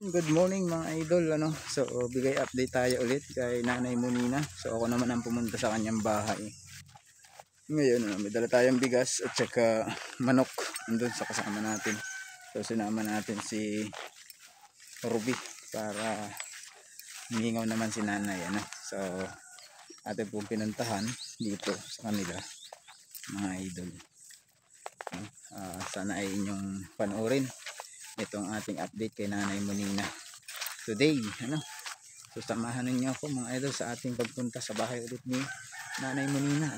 Good morning mga idol, so bigay update tayo ulit kay Nanay Monina. So ako naman ang pumunta sa kanyang bahay ngayon. May dala tayong bigas at saka manok andun sa kasama natin. So sinama natin si Ruby para hihingaw naman si nanay, so atin pong pinuntahan dito sa kanila mga idol. Sana ay inyong panoorin itong ating update kay Nanay Monina today, so samahan ninyo ako mga idol sa ating pagpunta sa bahay ulit ni Nanay Monina.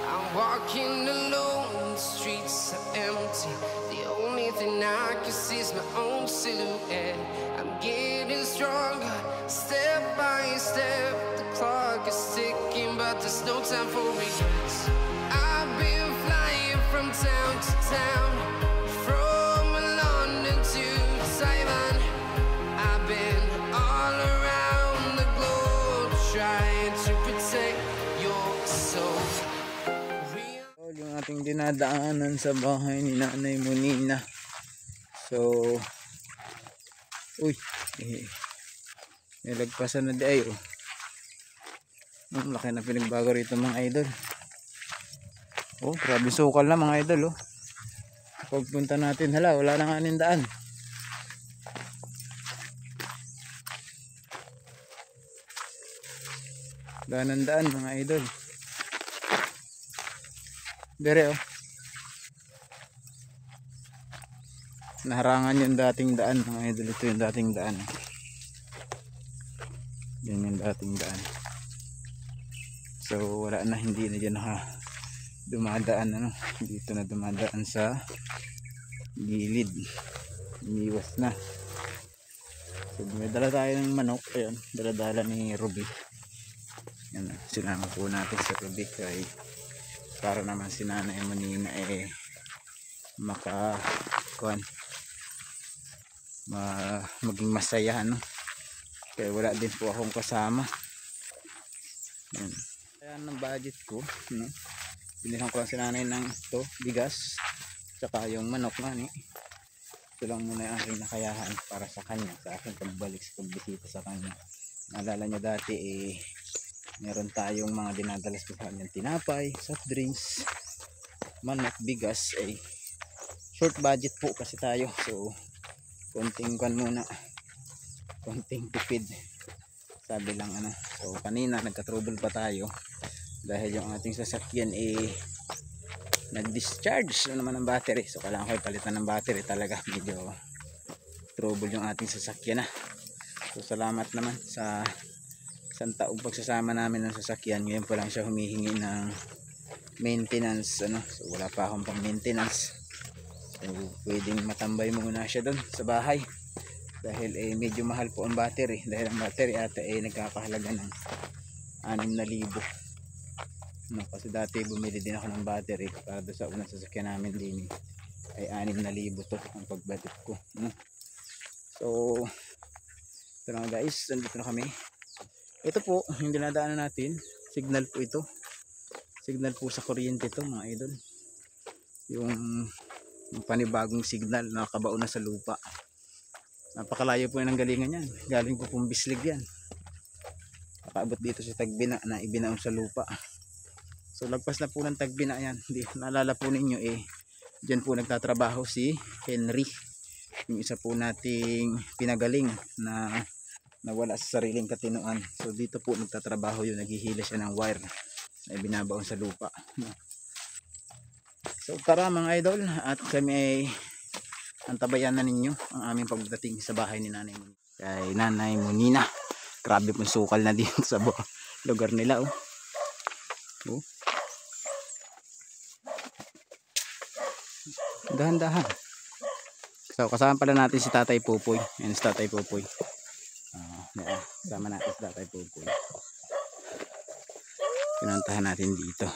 I'm walking alone, the streets are empty. The only thing I can see is my own silhouette. I'm getting stronger, step by step. The clock is ticking, but there's no time for regrets. I've been flying from town to town, from London to Taiwan. I've been all around the globe trying to protect your soul. Yung ating dinadaanan sa bahay ni Nanay Monina. So nilagpasan na di ay laki na pinagbago rito mga idol. Grabe sukal na mga idol. Pagpunta natin, wala na nga ning daan. Wala ng daan mga idol. Dere naharangan yung dating daan mga idol. Ito yung dating daan. Yan yung dating daan. So wala na, hindi na dyan dumadaan, dito na dumadaan sa gilid, iniwas na. So may dala tayo ng manok. Ayun, dala ni Ruby. Yan, sinama po natin sa Ruby kay para naman si Nanay Monina maging masaya, kaya wala din po akong kasama. Yan. Kaya ng budget ko, binilhan ko lang si nanay ng bigas saka yung manok nga ito lang muna yung aking nakayahan para sa kanya, sa aking pagbalik sa pagbisita sa kanya. Naalala nyo dati meron tayong mga dinadalas sa kanyang tinapay, soft drinks, manok, bigas. Short budget po kasi tayo, so konting tipid sabi lang. So kanina nagka-trouble pa tayo dahil yung ating sasakyan nag-discharge naman ng battery. So kailangan ko palitan ng battery, talaga medyo trouble yung ating sasakyan. So salamat naman sa isang taong pagsasama namin ng sasakyan. Ngayon pa lang siya humihingi ng maintenance, so wala pa akong pang maintenance. So pwedeng matambay muna siya doon sa bahay dahil medyo mahal po ang battery, dahil ang battery ata nagkakahalaga ng 6,000. Kasi dati bumili din ako ng battery para doon sa unang sasakyan namin din ay 6,000 to ang pagbatik ko. So ito na guys, nandito na kami. Ito po yung dinadaanan natin, signal po ito, signal po sa kuryente ito mga idol. Yung panibagong signal na nakabaon na sa lupa. Napakalayo po yung galingan yan, galing po pong Bislig yan, nakaabot dito sa Tagbina na ibinaon sa lupa. So lagpas na po ng Tagbina yan. Naalala po ninyo dyan po nagtatrabaho si Henry, yung isa po nating pinagaling na nawala sa sariling katinuan. So dito po nagtatrabaho yun, naghihila siya ng wire na ibinabaon sa lupa. So tara mga idol, at kami antabayan na ninyo ang aming pagdating sa bahay ni Nanay Monina. Kay Nanay Monina, grabe pong sukal na din sa lugar nila. Dahan-dahan. So kasama pala natin si Tatay Pupoy. Yan si Tatay Pupoy. Kasama natin si Tatay Pupoy. Pinuntahan natin dito.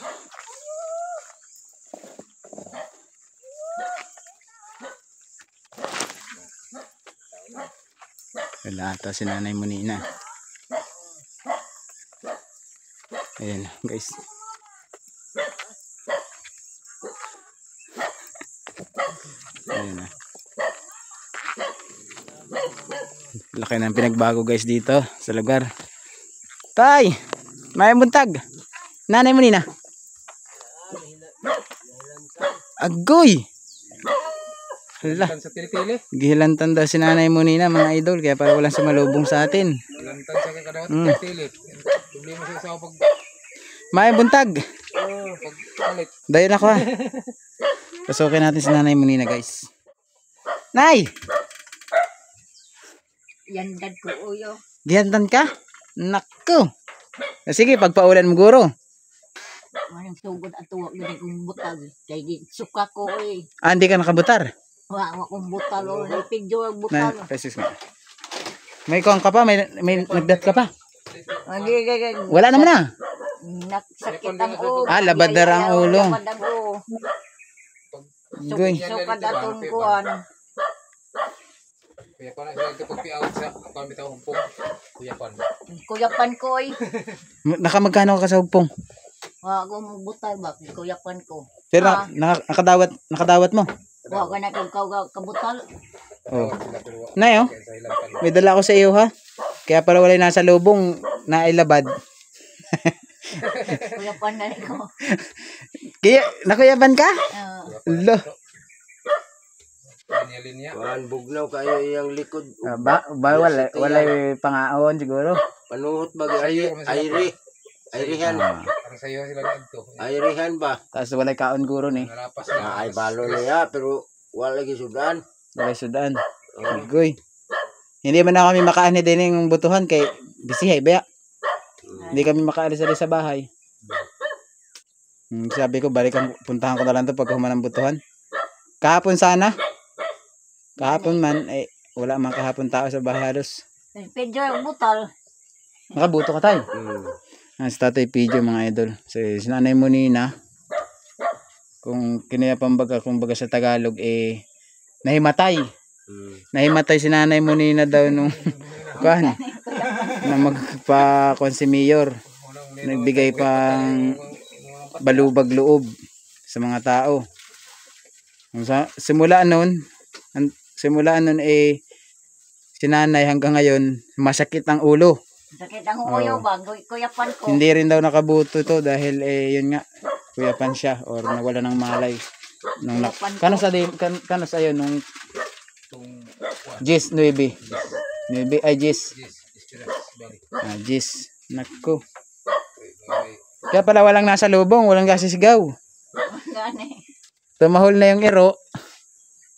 Wala ata si Nanay Monina. Ayan guys. Ayun na. Laki ng pinagbago guys dito sa lugar. Tay! May buntag! Nanay mo nina? Agoy! Hala. Sa tili-tili. Gihilantan daw si nanay mo nina mga idol. Kaya para walang sumalubong sa atin. Lantan sa kadawat tili-tili. Problema sa isa pag May buntag! palit. Dayon ako ha. Pasukin natin si nanay mo nina guys. Nay! Yandan ko uyo. Gihantan ka? Naku! Sige, pagpaulan mo guro. Manang tugod at tuwag na kong butag. Kaya di suka ko eh. Ah, hindi ka nakabutar. Wa kong butal o nagpidyo ang Na, butal. pesos nga. May kuwang ka pa? May nagdat ka pa? Magigagag. Wala naman na. Naksakit ang ulo. Ah, labadar ang ulo. Labad ang ulo. Goy. Sukad atong kuwan. Kuya pa na ito pag-out sa ako bitaw humpong. Kuya pa. Kuyapan ko eh. Nakamagkano ka sa hugpong? Wa akong butal ba? Kuyapan ko. Pero Ah. nakadawat mo. Wa ka na kabutal. Oh. Nay, oh. May dala ako sa iyo ha. Kaya pala wala nasa lubong na ilabad. Kuyapan na ko. Kaya nakuyaban ka? Lo. Linya-linya. Kuan bugnaw kayo iyang likod. Wala pangaon siguro. Panuhot bagay ayrihan. Parang sayo sila dito. Ayrihan ba? Tapos wala kaon guro ni. Nalapas Na na. ay balo na ya pero wala lagi sudan. Wala sudan. Goy. Hindi man na kami makaani din ng butuhan kay bisihay baya. Hindi kami makaalis sa bahay. Sabi ko puntahan ko na lang to pag human ng butuhan. Kahapon sana. Kahapon man wala man kahapon tao sa bahay halos. Nagpidyo ang butal. Nakabuto ka tayo. Sa tatay Pijo mga idol. So, sinanay mo nina. Kung kinaya pambaga, kung baga sa Tagalog, nahimatay. Nahimatay si nanay mo nina daw nung, kuhan, na magpa-kuhan si Mayor. Nagbigay pang balubag loob sa mga tao. Simula nun, si nanay hanggang ngayon, masakit ang ulo. Sakit ang uyo ba? Kuyapan ko. Hindi rin daw nakabuto to dahil yun nga kuyapan siya or nawala ng malay nung kano sa yun nung Jis 9 ay Jis Jis nako kaya pala walang nasa lubong walang gasisigaw Gani. tumahol na yung ero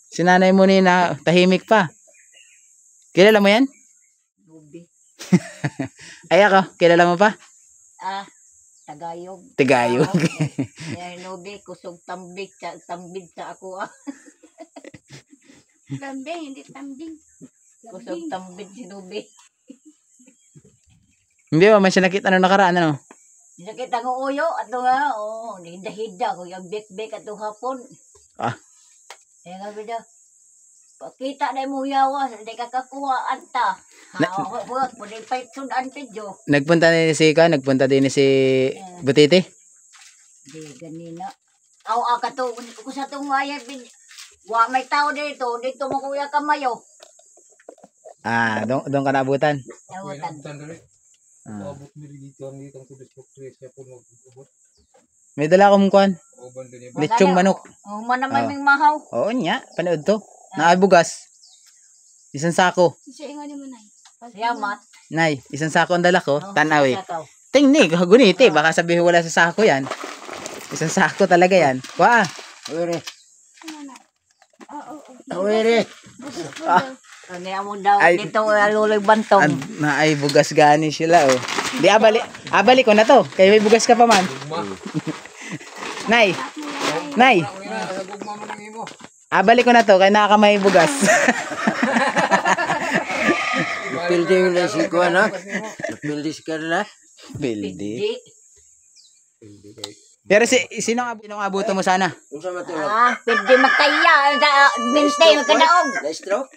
si nanay mo nina tahimik pa kilala mo yan? Nubi. Ay ako kilala mo pa? Tagayog. Tigayog. Yan nubi kusog tambik sa ako ah. Lambing, hindi tambing. Kusog tambik si nubi. Hindi ba may sinakit ano nakaraan ano? Sakit ang uyo ato nga hida-hida ko yung bek-bek ato hapon. Nga bida. Pakita na mo yawa, hindi ka kakuha anta. Huwag mo din pa sudan pidyo. Nagpunta din si Butiti. Di ganina. Aw ka to, kung sa itong wayag, wa may tao dito mo kuya kamayo. Doon ka naabutan. Tawatan. Abot mi dito ang ditong sa Facebook siya po mag-ubot. May dala akong kuan. Uban din Lechong manok. Manamay ming mahaw. Oo niya, panood to. Naabugas. Isang sako. Siya ingon mo na. Yamat. Nay, isang sako ang dala ko. Tanaw eh. Tingni, guniti. Baka sabihin wala sa sako yan. Isang sako talaga yan. Wah. Uwere. Oo. Uwere. Ano mo daw Ay. dito aluloy bantong. Ay, bugas gani sila oh. Di abali ko na to. Kaya may bugas ka pa man. Nay. Nagugma mo nang imo. Abali ko na to. Kaya nakakamay bugas. Napildi yung nasi ko na. Napildi ka na. Bildi. Pero sino ang abuto mo sana? Unsa man to? Pwede magkaya. Mintay magkadaog. Na-stroke?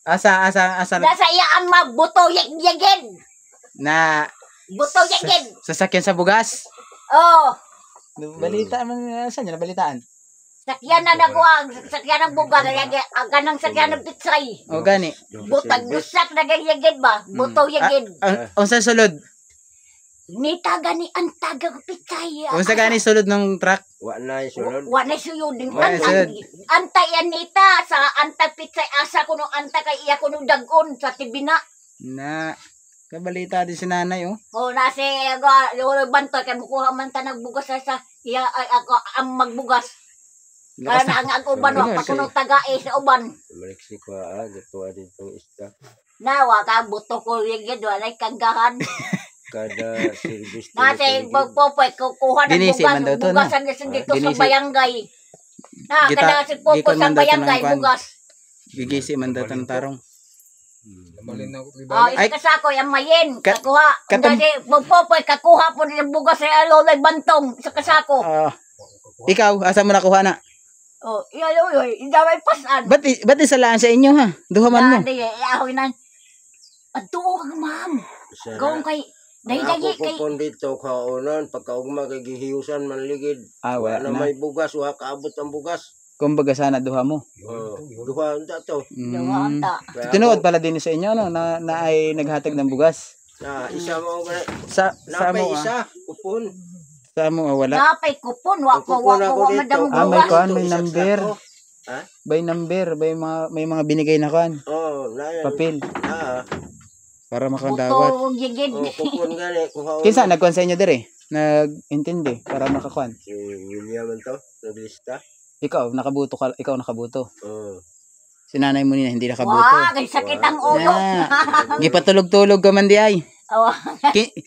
Asa Nasa iya ang mabuto yagin. na Buto yagin. sasakyan sa bugas. Oh. Balita man saan niya nabalitaan? sakyan na nakuha, sakyan ng buga, ganang sakyan ng pitsay. O gani. Butang gusak na ganyagid ba? Buto yagid. Unsa sulod? Ni taga ni ang taga ko pitsay. Unsa gani sulod ng truck? Wa na sulod. Wa na suyod din. Wa na suyod. Anta yan nita sa anta pitsay asa ko no anta kay iya ko no dagon sa tibina. Na kabalita din si nanay oh. O nasi bantoy kay mukuha man ta nagbugas sa iya ay ako ang magbugas. Lakas Kaya na. ang uban wa pa kuno taga sa uban. Mexico gato aditong isda. Nawa ka buto ko yagid walay kagahan. Kada service. Nasi pagpopoy kukuha ng Ginisi man daw to, no? bugas ang dito sa Ginisi. barangay. Na Gita- kada si popo gikon sa man daw to ng barangay kwan. bugas. Gigisi man daw ng tarong. Malinaw ko Ah, Ay, isa kasako yung mayin. kat- Kakuha. katam- Dali, magpopoy, kakuha po ng bugas sa alolay bantong. Isa kasako. Ikaw, asa mo nakuha na? Oh, ialoy, idaway pasan. Ba't isalaan sa inyo ha? Duhaman mo. Dali, iahoy na. Atuo ka, ma'am. Gawang kay, dahi-dahi Ako kay, po dito kaunan pagkaugma kay gihiyusan manligid. Wala Na na. may bugas wa kaabot ang bugas. Kumbaga sana duha mo. Duha unta to. dawa Mm. anta. Kaya Tinuod pala din sa inyo no na ay naghatag ng bugas. Na isa mo ba? Sa Napay mo isa kupon. Sa mo wala. Napay kupon, wako, Kupon ako dito. madamong Ah, may bugas. kuwan, may Ito, isa number. sako. Ha? By number, may mga binigay na kan. Oh, na yan. Papel para makadawat. Buto, gigid. Oh, kupon gani kuha. Kinsa nagkuan sa inyo dire? Nag-intindi para makakuan. Si William man to, naglista. Ikaw nakabuto ka, ikaw nakabuto. Oh. Si nanay mo nina hindi nakabuto. Wah, kay sakit ang ulo. Gipatulog-tulog ka man di ay. Awa.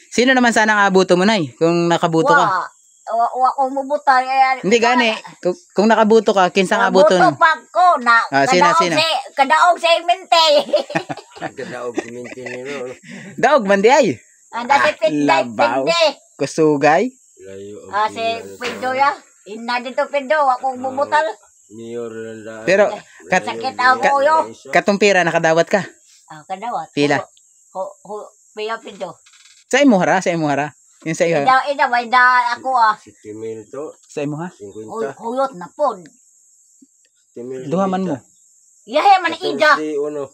Sino naman sana ang abuto mo nay kung nakabuto ka? Wa ko mubutay. Hindi gani. Kung nakabuto ka, kinsang abuto Buto no? pa ko na Sino? kadaog sa imente. Kadaog siminti nino. Daog man di ay. Anda si Pinday Labaw. Pinde. Kusugay. Layo. Si Pindo ya. Ina dito Pindo, ako bubutal. Mayor lang. Pero kat Sakit ang ulo. katong pira nakadawat ka. Kadawat. Pila? Pila Pindo. Sa imo hara, sa imo hara. Yung sa iyo. Ida may da ako Si Timil to, Sa imo ha. 50. Hulot na pod. Timil. Duhaman mo. Yahe man ida. Si uno.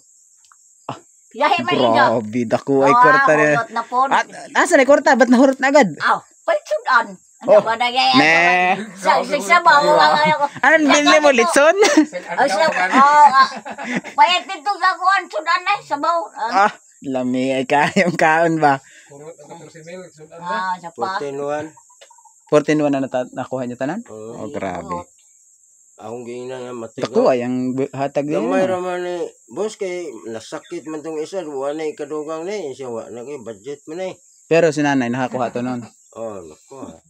Yahe man ida. Grabe, dako ay kwarta rin. Hulot na pod. Asa na kwarta? Ba't nahurot na agad? Aw, palitsudan. Oh. Ano ba na yaya? Ne. Sa sabaw ako. Anong binili mo? Litson? Payat dito gakuan sudan na sabaw. Lami ay kayong kaon ba? Sa pa. 14-1. 14-1 na nakuha niyo tanan? Oh, Oh, grabe. akong giina nga matigaw. Dako ay ang hatag din. Gamay raman ni boss kay nasakit man tong isa, wa na ikadugang ni siya wa na kay budget man ni. Pero si nanay nakakuha to noon. Oh, nako.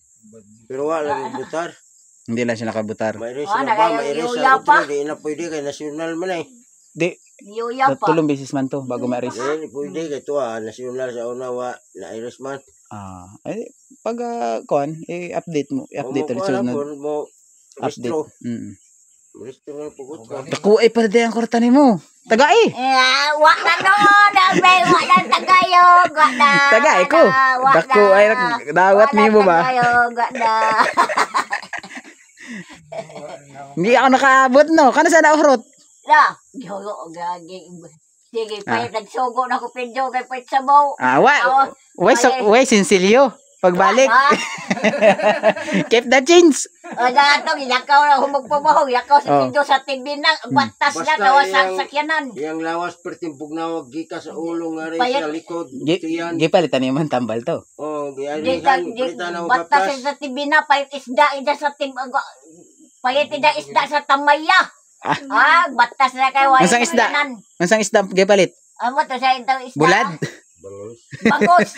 Pero wa lang butar. Hindi lang siya nakabutar. May res Ah, na ba, nagaya- may res yuya sa pa. utro, di na pwede kay nasyonal man ni. Di, Yuya pa. tulong beses man to bago ma-arrest. Di pwede kay tuwa nasyonal sa una wa na iris man. Ay, pag kuan, i-update mo. I-update ulit Mo sunod. mo Update. restro. Mm. Restro na pugot ka. Dako ay pala ang kwarta nimo. Taga eh. Wa na no, dami, wa na tagayog, wa na. Taga eh ko. Wa Dako na. ay dawat nimo ba? Tagayog, wa na. Hindi ako nakaabot no. Kana sa naurot. Na, yoyo, gagi. Sige, payat nagsugo na ko pinjo kay payat sabaw. Why sinsilyo? Pagbalik. Keep the change. Ada to gilakaw na humagpamahaw, yakaw sa Oh. pinjo sa TV na, batas na Basta kawas sa iyang- sakyanan. Yang lawas pertimpog na wag gika sa ulo nga rin Payat. sa likod. Tiyan. Gipalitan niyo man tambal to. Oh, Dita, gialihan palitan na batas gapas. sa TV na, payat ida sa tim, payat isda sa tamaya. Batas na kayo. Masang isda? Unsang isda gipalit? Amo to sa itong isda. Bulad? Bangos. Bangos.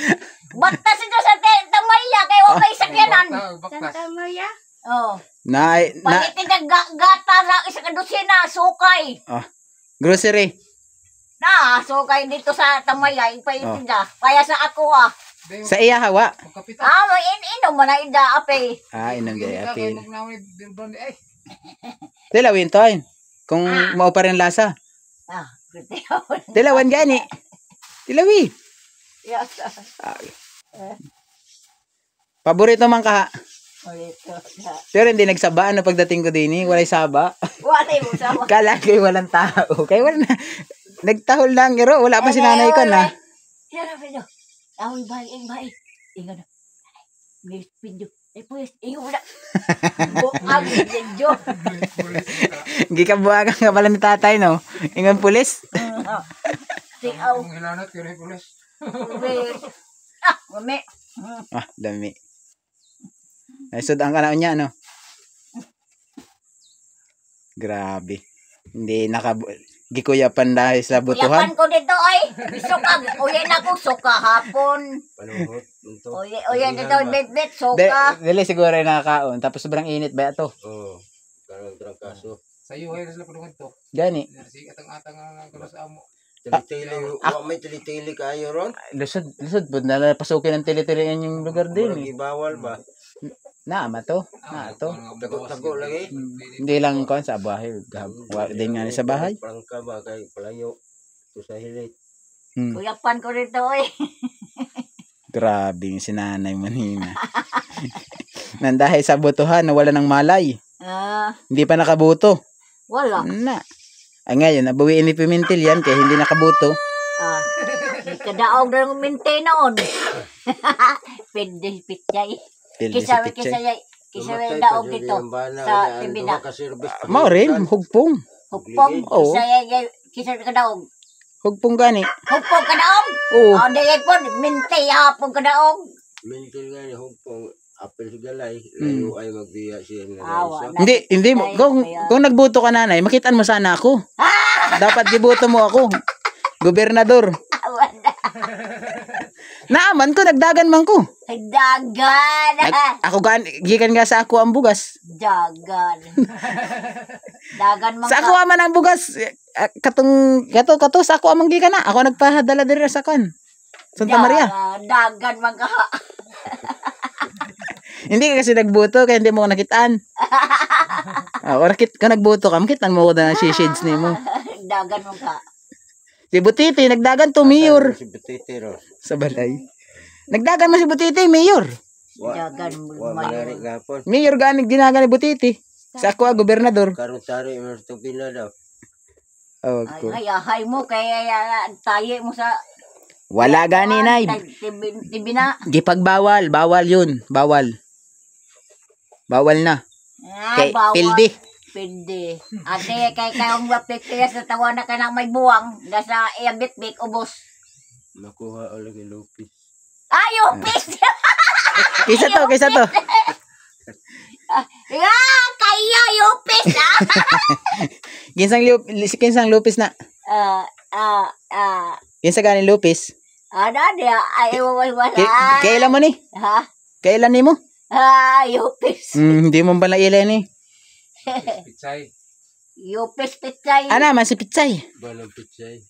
Batas ito sa tamaya, kayo okay sakyanan. Santa Maria. Oh. Na Payat ida gata sa isa kadusina, sukay. grocery. Sukay dito sa tamaya, ipayat Oh. ida. Kaya sa ako Sa iya hawa. inom mo na ida, ape. Inom di apil. Ay, Tilawin to ay. Kung mao pa rin lasa. Tilawan gani. Tilawi. Yes. Paborito man ka. Ulito sa. Pero hindi nagsaba ano pagdating ko din walay saba. Wala mo sa. Kala ko walang tao. Kaya wala na. Nagtahol lang pero wala pa si nanay ko na. Yan na video. Aoy bay. Ingon na. May video. Pues, ingon na. Buang video. Gikabuagan ka pala ni tatay no. Ingon pulis. Tingaw. Ang hilanat, yun ay pulis. Mami. Ah, dami. Ay sudang ka na niya no. Grabe. Hindi gikuyapan dahil sa butuhan. Yapan ko dito ay. Sukag. Uy na ko suka hapon. Panuhot. Ito. Uy dito bit suka. Dili siguro ay nakakaon. Tapos sobrang init ba ito? Oo. Karang trangkaso. Sa iyo, ay sila punungan to. Gani. Sige, atang-atang ang kalas amo. Tili-tili. May tili-tili kayo ron? Lusod po. Napasukin ng tili-tili yung lugar din Walang eh. ibawal ba? Naama to. Na to. Tago-tago lagi. Hindi lang ko sa bahay. Din nga ni sa bahay. Prangka ba kay palayo. Ito sa hilit. Yapan ko dito ay. Grabe yung sinanay manina. Nandahay sa butuhan na wala ng malay. Hindi pa nakabuto. Wala. Na. Ay ngayon, nabawiin ni Pimentel yan kaya hindi nakabuto. Kadaog na ng mintay noon. Pwede pitjay. Kisaway daog dito sa Tibina. Mao rin, hugpong. Hugpong. Oo. Kisaway kadaog. Hugpong gani. Hugpong kadaog? Oo. Dahil po, mintay hapong kadaog. Mental nga ni hugpong apel galay. Layo ay magbiya siya na Awa isa. na. Hindi mo. Kung nagbuto ka nanay, makitaan mo sana ako. Dapat gibuto mo ako. Gobernador. Awa na. Naaman ko, nagdagan man ko. Dagan. Ako gikan nga sa ako ang bugas. Dagan. Dagan man Sa ako man ang bugas. Kato sa ako amang gikan na. Ako nagpahadala diri sa kan. Santa Maria. Dagan man ka. Hindi ka kasi nagbuto kaya hindi mo ko nakitaan. Ako ka nagbuto ka, makitaan mo ko na shades ni mo. Dagan man ka. Si Butiti, nagdagan to mayor. Si Betete ro. Sa balay. Nagdagan mo si Butiti, mayor. Dagan mo Wa manari gapon. Mayor gani ginagan ni Butiti. Sa ako gobernador. Karon tari mo to pila daw. Oh, ko. Ay mo kaya tayo mo sa Wala gani nay. Tibina. Gipagbawal, bawal 'yun, bawal. Bawal na. Kay pildi. Pildi. Ate kay kayong mapiktiya sa tawa na ka nang may buwang nasa iabit-bit ubos. Nakuha ulit ni Lupis. Ayo pis. Kisa to. Kaya yupis. Kinsang lupis na. Kinsa gani lupis? Ada dia ay wala. Kailan mo ni? Ha? Kailan ni mo? Yupis. Hindi mo pala ilan ni. Pitsay. Yupis pitay. Ana man si Pitsay. Balong pitsay.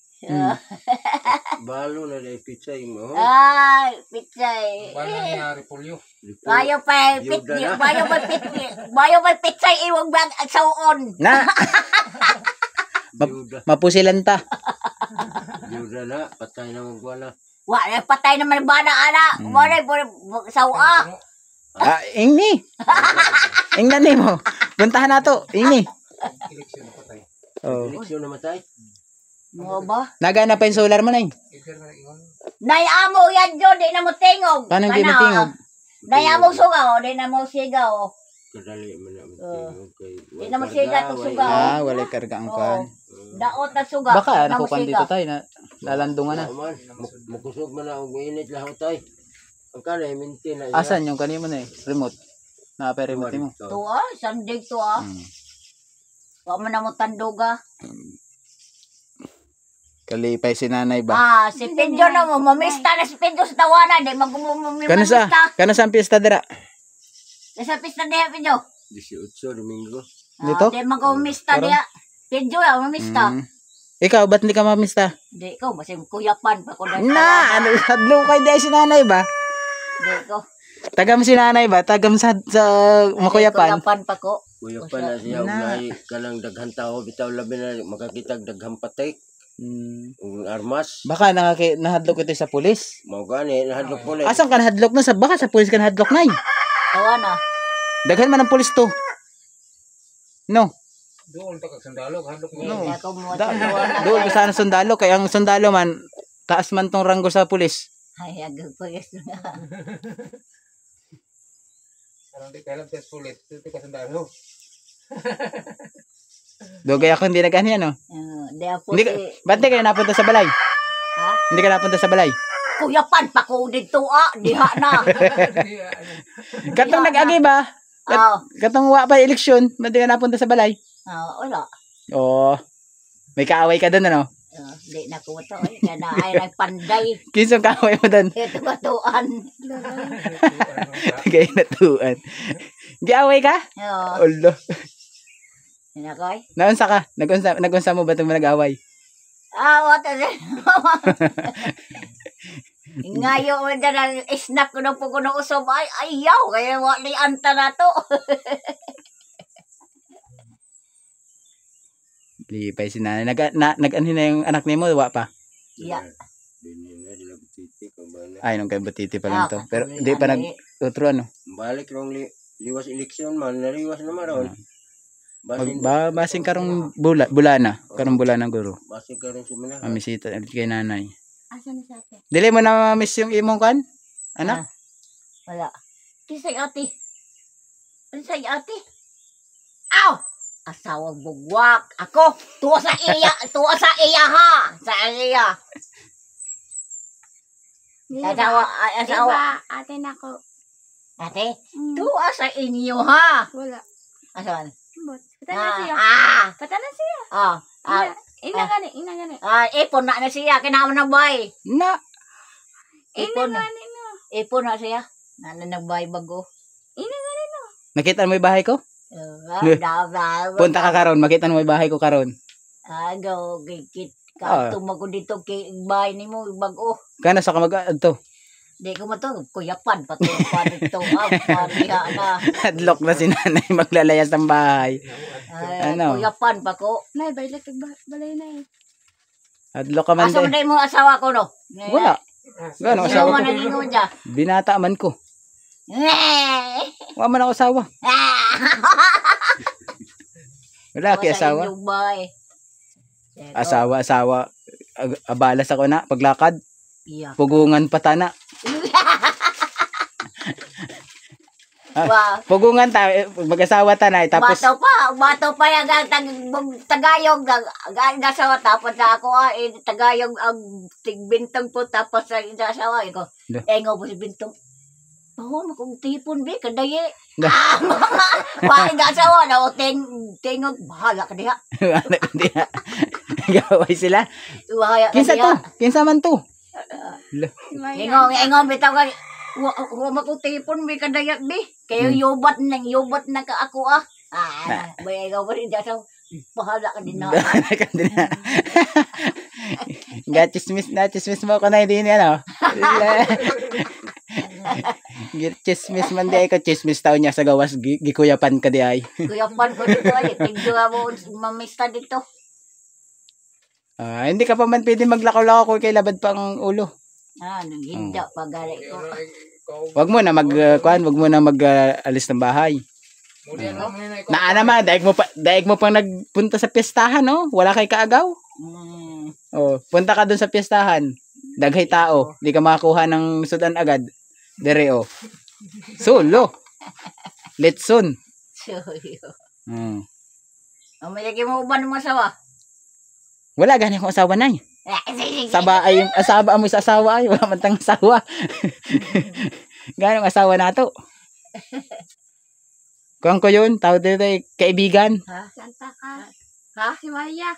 Balo na dai pitsay mo. Ay, pitay. Paano niya repolyo? Bayo pa pitay. Bayo pa pitay iwag bag at sauon. Na. Yuda. Mapusilan ta. Yuda na. Patay na magwala. Wala patay naman bana ana. Wala sawa. Ingni. Ingnan ni mo. Puntahan nato. Ingni. Eleksyon na patay. Oh. Eleksyon na matay. Mo ba? Nagana pa yung solar mo na Iker na ingon. Nayamo yan jo, di na mo tingog. Paano hindi mo tingog? Nayamo sugaw, di na mo sigaw. Kadali man na magtingog kay. Di na mo sigaw to sugaw. Walay karga ang kan. Daot na sugaw. Baka nakukan dito tayo na lalandungan na. Man, mukusog man na og init lahat tay. Ang kanay minti na. Asan yung kanimo na remote? Naapa remote mo. Tuwa, sandig tuwa. Wa man na mo tanduga. Kalipay si nanay ba? Si Pedro na mo, mamista na si Pedro sa tawanan, di magmumumista. Kano sa pista dira? Sa pista niya, Pedro. 18 Domingo. Dito? Di magmumista niya. Pedro, mamista. Ikaw, ba't hindi ka mamista? Di ko, basta kuyapan pa ko. Ano, hadlo kay dahil si nanay ba? Di ko. Tagam si nanay ba? Tagam sa makuyapan? Kuyapan pa ko. Kuya pa na siya ugay kanang daghan tao bitaw labi na makakitag daghang patay. Ug armas. Baka nahadlok ito sa pulis. Mao gani nahadlok pulis. Asan ka nahadlok na? Baka sa pulis ka nahadlok na Tawa na. Daghan man ang pulis to. No. Doon ta kag sandalo hadlok mo. No. Ako mo Doon ka sana sundalo kay ang sundalo man taas man tong ranggo sa pulis. Ay, agad po yes nga. Parang di kailan test ulit. Dito ka sandalo. Dugay ako hindi nagani ano. Di po Hindi ka, ba't di kayo napunta sa balay? Ha? Hindi ka napunta sa balay? Kuya Pan, pa ko dito diha na. Katong nag-agi ba? Ah, Katong wa pa eleksyon, ba't di ka napunta sa balay? wala. Oo. May kaaway ka doon ano? Di na ko to. Kaya na ay panday. Kinsong kaaway mo doon? Ito batuan. Tagay natuan. Giaway ka? Oo. Ulo. Nakoy. Naunsa ka? Nagunsa mo ba itong nag-away? What is it? Ngayon mo dyan, snack ko na po ko na usob. Ay, ayaw. Kaya wali anta na to. Lipay si nanay. Nag-anhin na yung anak ni mo, wa pa? Yeah. Ay, nung kay Butiti pa lang to. Ah, Pero hindi pa nag-utro ano. Balik rong liwas eleksyon man, nariwas naman ron. Basin, Basing karong bulana. Karong bulana guro. basin ka rin sumina. Mamisita ulit kay nanay. Asa na sa ate? Dili mo na mamiss yung imong kan? Anak? Wala. Kisay ate. Kisay ate. Aw! Asawang bugwak. Ako, tuwa sa iya ha. Sa iya. Asawa, Iba, ate na ko. Ate, Mm, tuwa sa inyo ha. wala. Asawan? Bot. Patana siya. Ah, Patana siya. ah, ah, Ina gani, ina gani. ipon na siya. Kinaman na bay. Na. Ina Ipon na. gani no. Ipon na siya. Nananabay bago. Ina gani no. Nakita mo yung bahay ko? Punta ka karon, makita mo yung bahay ko karon. Agaw, gigit Ah. ka. Tumago dito kay bahay ni mo, bago. Kana sa kamag to. Di ko matulog. Kuyapan, patulopan ito. Pariha na. Adlock na si nanay maglalayas ng bahay. Ano? Kuyapan pa ko. Nay, balik kag balay na eh. Adlock ka man Asa mo din. na yung asawa ko, no? Wala. Gano Asawa asawa ko? na ninyo dyan. Binata man ko. Wa man ako asawa. Wala kay asawa. Asawa. Abalas ako na paglakad. Iya. Pugungan patana. Wow. Pugungan ta mag-asawa tanay tapos Bato pa yung tagayog gasawa tapos na ako tagayog ang tigbintang po tapos sa asawa ko. Da. Nga po si bintong. Oh, makong tipon be kadaye. Da. Wala gasawa na o tingog bahala ka diha. anak ko diha. Gaway sila. Wala ka Kinsa to? diha. Kinsa man to? Ingong bitaw ka. Wa makutipon be kadayat be. Kayo yubat na ka ako ah. Bay ikaw pa rin dyan. Bahala ka din na. Chismis mo ko na hindi niya, no? Chismis man di ay ko, chismis tao niya sa gawas, gikuyapan ka di ay. Kuya Pan ko dito ay. Tigdo nga mo mamista dito. Hindi ka pa man pwede maglakaw-lakaw ko kay labad pa ang ulo. Naghinda pagari ko. Wag mo na alis ng bahay. Na naman, daig mo pang nagpunta sa piyestahan, no? Wala kay kaagaw. Oh, punta ka dun sa piyestahan. Daghay tao, di ka makakuha ng sudan agad. Dere oh. Solo. Letson. Suyo. Mm. Mo uban mo asawa? Wala gani akong asawa nay. Saba ay asaba mo sa asawa ay wala man tang asawa. Ganong asawa nato. Kuang ko yun, tawag dito ay kaibigan. Santa ka. Ha? Si Maya.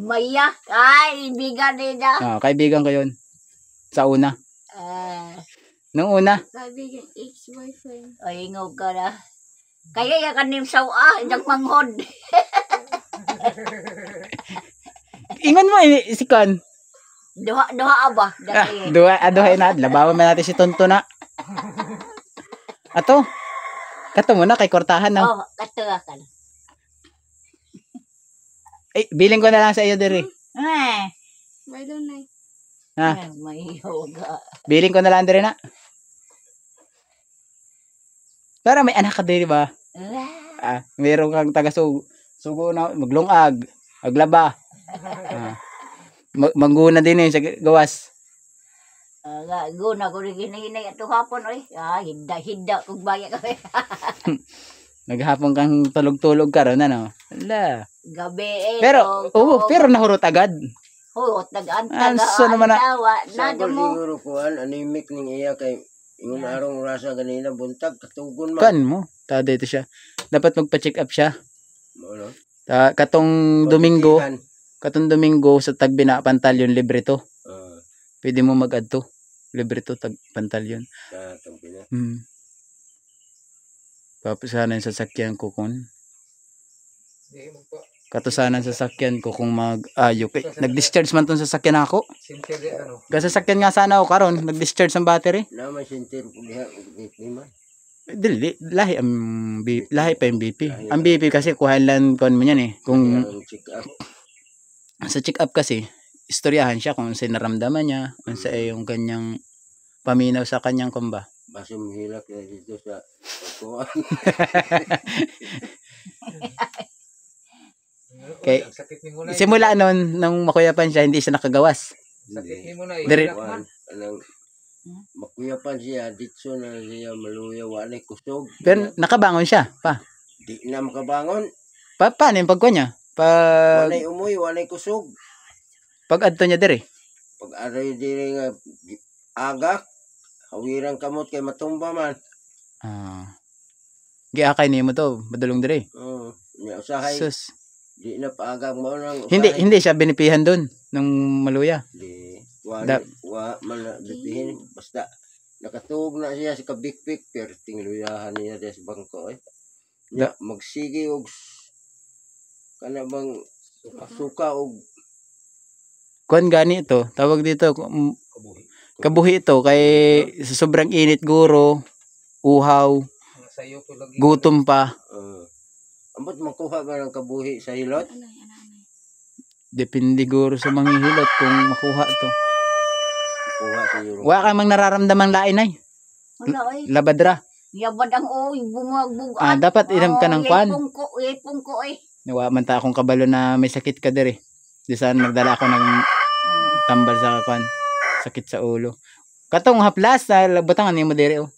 Maya? Ay, ibigan nila. Kaibigan ko yun. Sa una. Nung una. Sabi yung ex-boyfriend. Ay, ingog ka na. Kaya yung kanim sawa, yung manghod. Ingon mo si Kon. Duha ba? Duha na. Labawan man natin si Tonto na. Ato. Kato mo na kay kortahan na. Oh, katuwa ka na. Biling ko na lang sa iyo diri. Why don't I? Ha? May yoga. Biling ko na lang diri na. Para may anak ka din, di ba? Meron kang sugo na maglungag, maglaba. Mangguna din sa gawas. Guna ko rin ginahinay ato hapon oy. Hidda kog baya ka. Naghapon kang tulog-tulog ka ron, ano? Ala. Gabi Pero, pero nahurot agad. Hurot nag-anta Anso naman na. Nada mo. Siguro kuan anemic ning iya kay ingon arong rasa ganina buntag katugon man. Kan mo. Tada ito siya. Dapat magpa-check up siya. Ano? Katong Domingo sa Tagbina Pantalyon libre to. Pwede mo mag-add to. Libre to Pantalyon. Sa Tagbina. Papasanan sa sasakyan ko kung katusanan sa sasakyan ko kung mag-ayok. Nag-discharge man tong sasakyan ako. Kasasakyan nga sana ako karon, nag-discharge ang battery. Naman sintir diha man. Dili, lahi pa yung BP. Ang BP kasi kuhaan lang kon mo yan eh. Kung Check up. sa check up kasi, istoryahan siya kung sa naramdaman niya, kung sa yung kanyang paminaw sa kanyang kumba. Basta mahilak na dito sa kuan. Okay. Sakit ni mo na. Simula noon, nung makuyapan siya, hindi siya nakagawas. Sakit ni mo na. Dire- Hilak man. Anang makuyapan siya dito na siya maluya wala kusog. Pero nakabangon siya, pa. Di na makabangon. Paano yung pagkuha niya? Wala umuy, wala kusog. Pag-adto niya dire. Pag aray diri nga agak hawirang kamot kay matumba man. Giakay niyo mo to, madulong dire. Nya usahay Sus. di na paagak mo nang Hindi siya binipihan doon nung maluya. Di Da- wa man na dipihin basta nakatug na siya sa kabikpik pero tingluyahan niya des bangko nya magsige og kana bang suka og Kuan gani ito, tawag dito kabuhi ito kay sa sobrang init guro, uhaw, Sayo ko lagi. gutom pa. ambot makuha ba ng kabuhi sa hilot? Depende guro sa manghihilot kung makuha to. Kuha siguro. Wa ka mang nararamdamang lain ay. Wala oy. Labadra. Yabad ang oy bumag. Dapat iram ka ng kwan. Pungko oy. Nawa man ta akong kabalo na may sakit ka dire. Di saan magdala ako ng tambal sa kwan. Sakit sa ulo. Katong haplas na butangan niyo mo dire oh.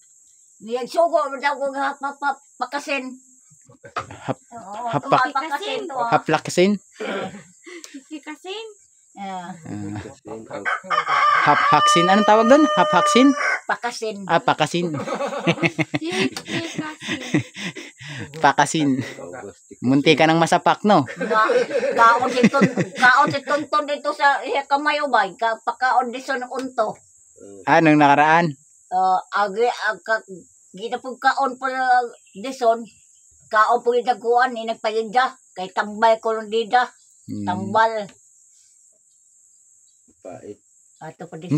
Niyag sugo daw ko pakasin. Haplaksin. Pikasin. Haphaksin. Anong tawag doon? Haphaksin? Pakasin. Pakasin. Pikasin. Pakasin. Munti ka ng masapak, no? Kaon si tonton dito sa kamay ubay. Pakaon dito sa unto. Anong nakaraan? Gita po kaon po dison. Kaon po yung daguan ni nagpayinda. Kay tambal ko lang dida. Tambal. Pait. Ato pa dito.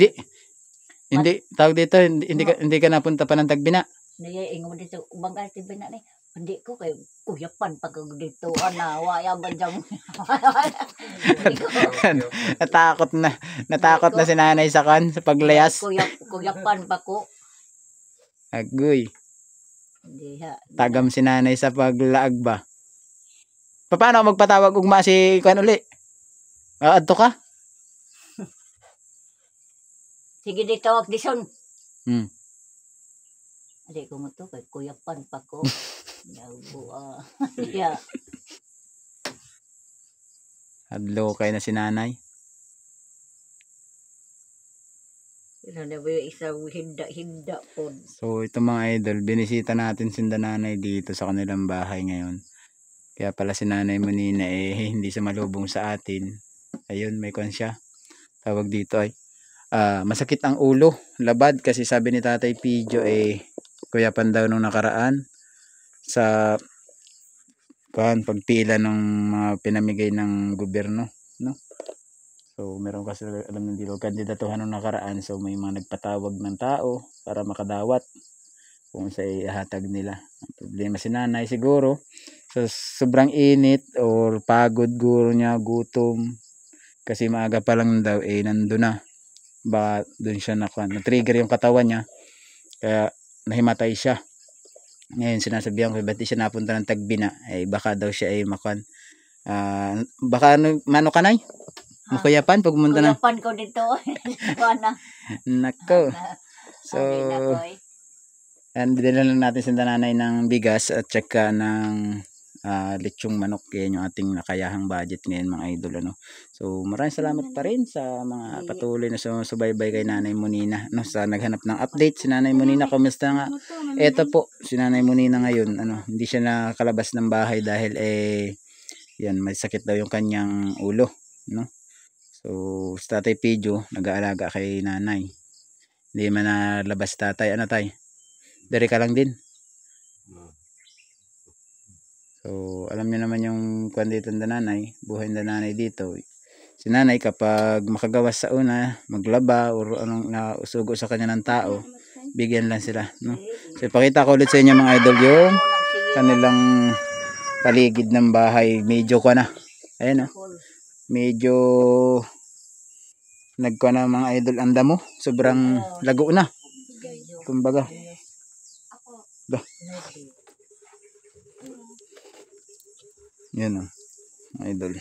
Hindi. Tawag dito, hindi ka napunta pa ng Tagbina. Ingo dito. Ubangga si Bina ni. Hindi ko kay kuyapan pag dito. Waya ba dyan? Natakot na si nanay sa kan, sa paglayas. Kuyapan pa ko. Agoy. Hindi ha. Tagam si nanay sa paglaag ba? Paano ako magpatawag ugma si kan uli? Adto ka? Sige dito tawag dison. Adik ko mo to kay kuyapan pa ko. Yeah. Hadlo kay na si nanay. Ano na ba yung isang hinda po? So ito mga idol, binisita natin si nanay dito sa kanilang bahay ngayon. Kaya pala si nanay Monina hindi siya malubong sa atin. Ayun, may kon siya. Tawag dito ay masakit ang ulo, labad kasi sabi ni Tatay Pijo kuyapan daw nung nakaraan sa pagpila ng mga pinamigay ng gobyerno, no? So meron kasi alam ng dilo kandidatuhan nung nakaraan, so may mga nagpatawag ng tao para makadawat kung sa ihatag nila. Ang problema si nanay siguro sa sobrang init or pagod guro niya, gutom kasi maaga pa lang daw nandun na. Baka doon siya na-trigger yung katawan niya kaya nahimatay siya. Ngayon sinasabihan ko, ba't di siya napunta ng Tagbina? Eh, baka daw siya ay makuan. Baka ano, mano ka nay? Makuyapan pag pumunta na. Kuyapan ko dito. Wala. Nako. So, Ay, nakoy. and dinala lang natin sa nanay ng bigas at saka ng lechong manok. Yan yung ating nakayahang budget ngayon mga idol. Ano? So maraming salamat pa rin sa mga patuloy na sumusubaybay kay Nanay Monina. No? Sa naghanap ng update, si Nanay Monina, kumusta nga? Eto po, si Nanay Monina ngayon, ano, hindi siya nakalabas ng bahay dahil yan, may sakit daw yung kanyang ulo. No? So sa Tatay Pijo, nag-aalaga kay nanay. Hindi man nalabas tatay. Ano tay? Dari ka lang din. So, alam niyo naman yung kwan dito ng nanay, buhay ng nanay dito. Si nanay kapag makagawas sa una, maglaba o anong nausugo sa kanya ng tao, bigyan lang sila. No? So, ipakita ko ulit sa inyo mga idol yung kanilang paligid ng bahay. Medyo ko na. Ayan o. Medyo nagkuha na mga idol ang damo. Sobrang lago na. Kumbaga. Yan o, idol.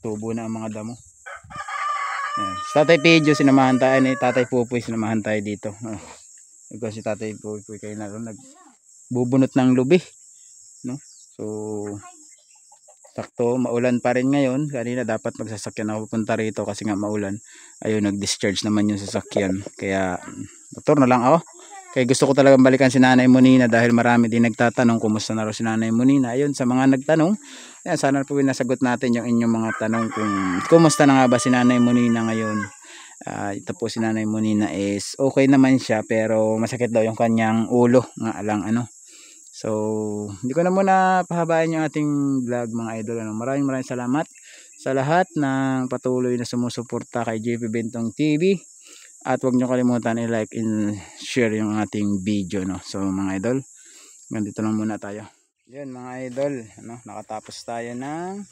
Tubo na ang mga damo. Yan. Si Tatay Pedro sinamahan tayo ni Tatay Pupoy, sinamahan tayo dito. Ikaw si Tatay Pupoy kayo na rin nagbubunot ng lubi. No? So, sakto, maulan pa rin ngayon. Kanina dapat magsasakyan ako punta rito kasi nga maulan. Ayun, nag-discharge naman yung sasakyan. Kaya, motor na lang ako. Kaya gusto ko talagang balikan si Nanay Monina dahil marami din nagtatanong kumusta na raw si Nanay Monina. Ayun, sa mga nagtanong, ayan, sana po nasagot natin yung inyong mga tanong kung kumusta na nga ba si Nanay Monina ngayon. Ito po si Nanay Monina is okay naman siya pero masakit daw yung kanyang ulo nga lang ano. So, hindi ko na muna pahabain yung ating vlog mga idol. Ano. Maraming salamat sa lahat ng patuloy na sumusuporta kay JP Bentong TV. At huwag nyo kalimutan i-like and share yung ating video. No? So mga idol, ganito lang muna tayo. Yun mga idol, ano, nakatapos tayo ng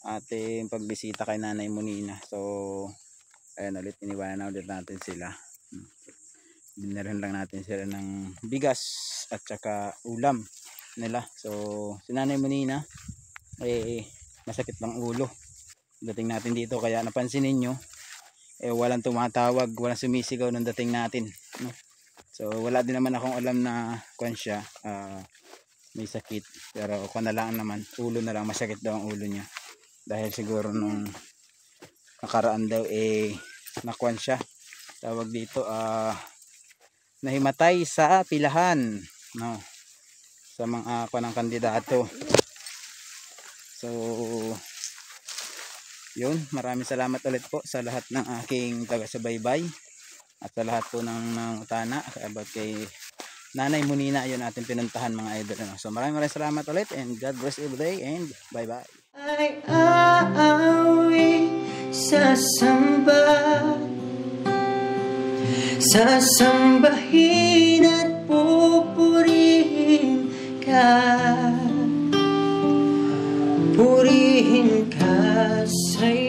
ating pagbisita kay Nanay Monina. So, ayan ulit, iniwanan na ulit natin sila. Dinarhan lang natin sila ng bigas at saka ulam nila. So, si Nanay Monina, masakit ng ulo. Dating natin dito, kaya napansin ninyo, walang tumatawag, walang sumisigaw nung dating natin. No? So, wala din naman akong alam na kwan siya, may sakit. Pero kung na lang naman, ulo na lang, masakit daw ang ulo niya. Dahil siguro nung nakaraan daw, nakwan siya. Tawag dito, nahimatay sa pilahan. No? Sa mga kwan ng kandidato. So, yun, maraming salamat ulit po sa lahat ng aking taga-subaybay at sa lahat po ng utana about kay Nanay Monina. Yun ating pinuntahan mga idol. So maraming salamat ulit and God bless every day and bye bye. Ay aawi sasambahin at pupurihin ka, purihin ka sa'yo.